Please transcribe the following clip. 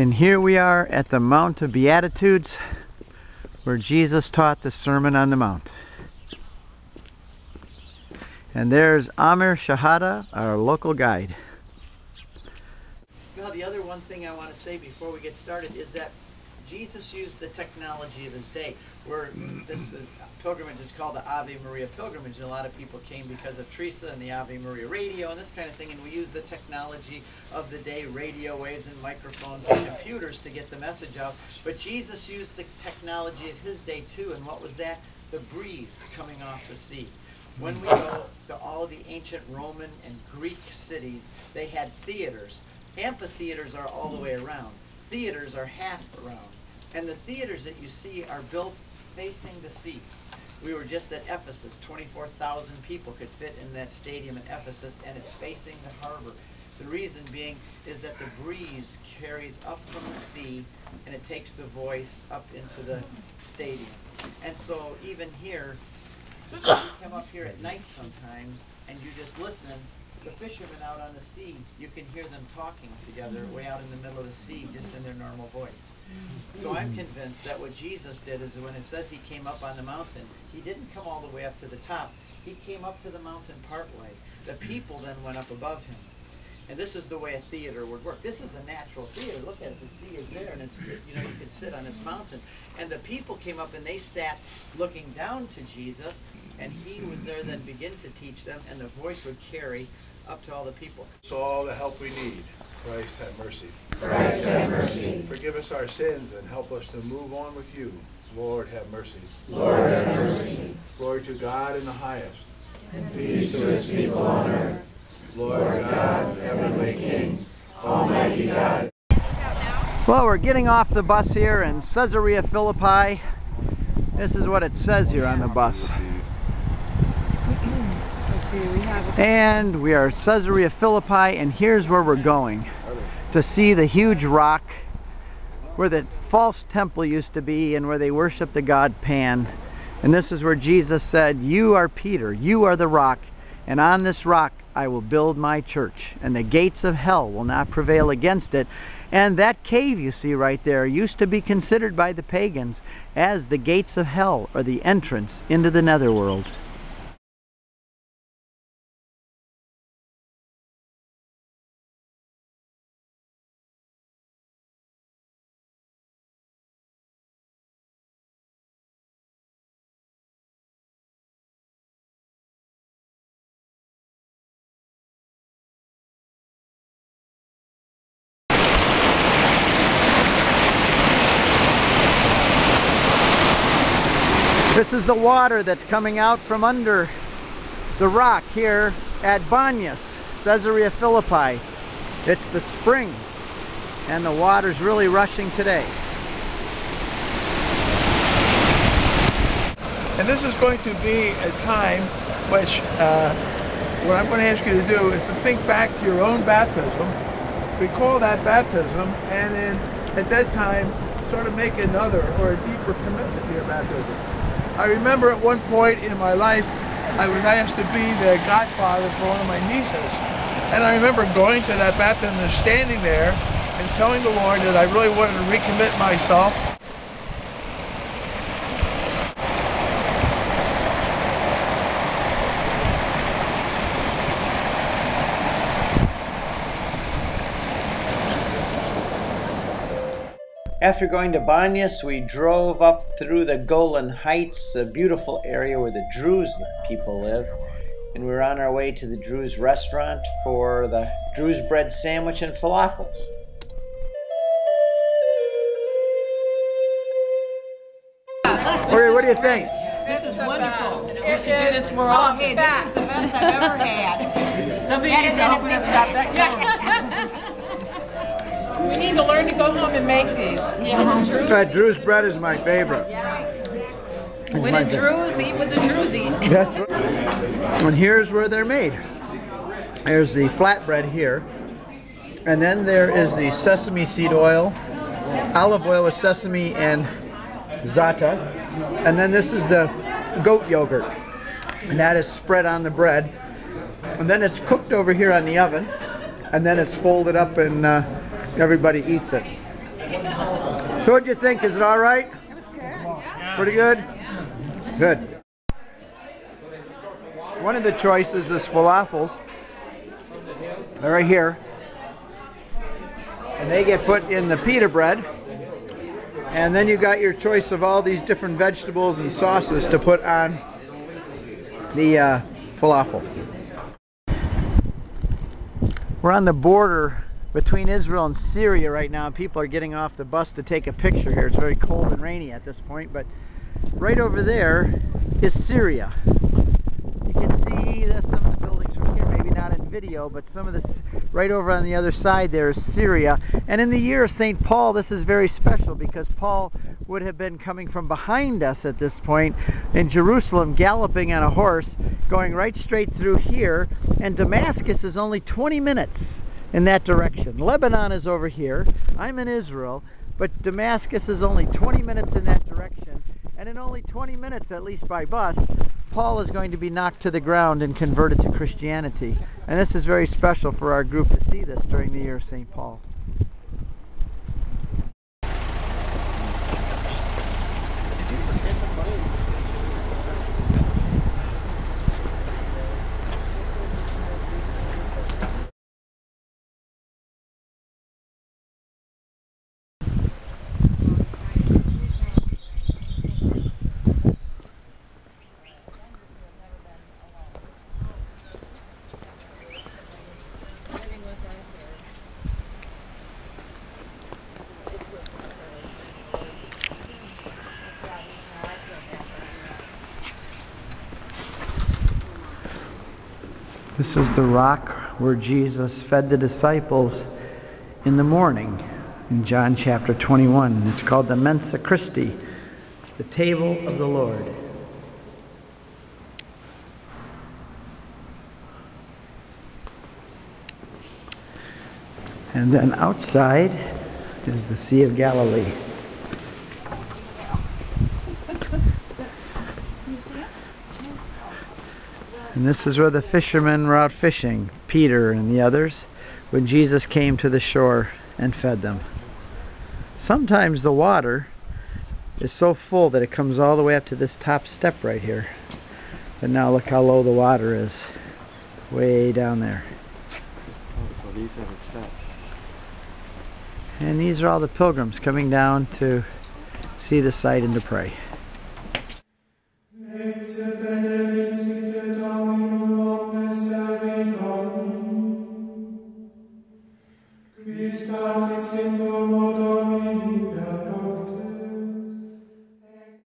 And here we are at the Mount of Beatitudes, where Jesus taught the Sermon on the Mount. And there's Amir Shahada, our local guide. Well, the other one thing I want to say before we get started is that Jesus used the technology of his day. Where this pilgrimage is called the Ave Maria pilgrimage, and a lot of people came because of Teresa and the Ave Maria radio and this kind of thing, and we use the technology of the day, radio waves and microphones and computers, to get the message out. But Jesus used the technology of his day too, and what was that? The breeze coming off the sea. When we go to all of the ancient Roman and Greek cities, they had theaters. Amphitheaters are all the way around. Theaters are half around. And the theaters that you see are built facing the sea. We were just at Ephesus. 24,000 people could fit in that stadium in Ephesus, and it's facing the harbor. The reason being is that the breeze carries up from the sea, and it takes the voice up into the stadium. And so even here, you come up here at night sometimes, and you just listen. The fishermen out on the sea, you can hear them talking together way out in the middle of the sea, just in their normal voice. So I'm convinced that what Jesus did is, when it says he came up on the mountain, he didn't come all the way up to the top. He came up to the mountain part way. The people then went up above him. And this is the way a theater would work. This is a natural theater. Look at it. The sea is there, and it's, you can sit on this mountain. And the people came up, and they sat looking down to Jesus, and he was there then begin to teach them, and the voice would carry up to all the people. So all the help we need. Christ have mercy. Christ have mercy. Forgive us our sins and help us to move on with you. Lord have mercy. Lord have mercy. Glory to God in the highest. And peace to his people on earth. Lord God, heavenly King, Almighty God. Well, we're getting off the bus here in Caesarea Philippi. This is what it says here on the bus. And we are at Caesarea Philippi, and here's where we're going. To see the huge rock where the false temple used to be and where they worshiped the god Pan. And this is where Jesus said, "You are Peter, you are the rock, and on this rock I will build my church, and the gates of hell will not prevail against it." And that cave you see right there used to be considered by the pagans as the gates of hell, or the entrance into the netherworld. This is the water that's coming out from under the rock here at Banyas, Caesarea Philippi. It's the spring, and the water's really rushing today. And this is going to be a time which, what I'm going to ask you to do is to think back to your own baptism, recall that baptism, and then at that time sort of make another or a deeper commitment to your baptism. I remember at one point in my life, I was asked to be the godfather for one of my nieces. And I remember going to that baptism and standing there and telling the Lord that I really wanted to recommit myself. After going to Banyas, we drove up through the Golan Heights, a beautiful area where the Druze people live. And we were on our way to the Druze restaurant for the Druze bread sandwich and falafels. What do you think? This is wonderful. You should do this more often. Hey, this is the best I've ever had. Somebody needs to open up that. We need to learn to go home and make these. Yeah. Druze bread is my favorite. When the Druze eat with the Druze eat. And here's where they're made. There's the flatbread here. And then there is the sesame seed oil, olive oil with sesame and za'atar. And then this is the goat yogurt. And that is spread on the bread. And then it's cooked over here on the oven. And then it's folded up and everybody eats it. So what'd you think? Is it all right? It was good. Pretty good? Good. One of the choices is falafels. They're right here. And they get put in the pita bread. And then you got your choice of all these different vegetables and sauces to put on the falafel. We're on the border between Israel and Syria right now. People are getting off the bus to take a picture here. It's very cold and rainy at this point, but right over there is Syria. You can see some of the buildings from here, maybe not in video, but some of this right over on the other side there is Syria. And in the year of St. Paul, this is very special because Paul would have been coming from behind us at this point in Jerusalem, galloping on a horse, going right straight through here, and Damascus is only 20 minutes in that direction. Lebanon is over here. I'm in Israel, but Damascus is only 20 minutes in that direction, and in only 20 minutes, at least by bus, Paul is going to be knocked to the ground and converted to Christianity. And this is very special for our group to see this during the year of St. Paul. This is the rock where Jesus fed the disciples in the morning in John chapter 21. It's called the Mensa Christi, the table of the Lord. And then outside is the Sea of Galilee. And this is where the fishermen were out fishing, Peter and the others, when Jesus came to the shore and fed them. Sometimes the water is so full that it comes all the way up to this top step right here. But now look how low the water is, way down there. Oh, so these are the steps. And these are all the pilgrims coming down to see the site and to pray.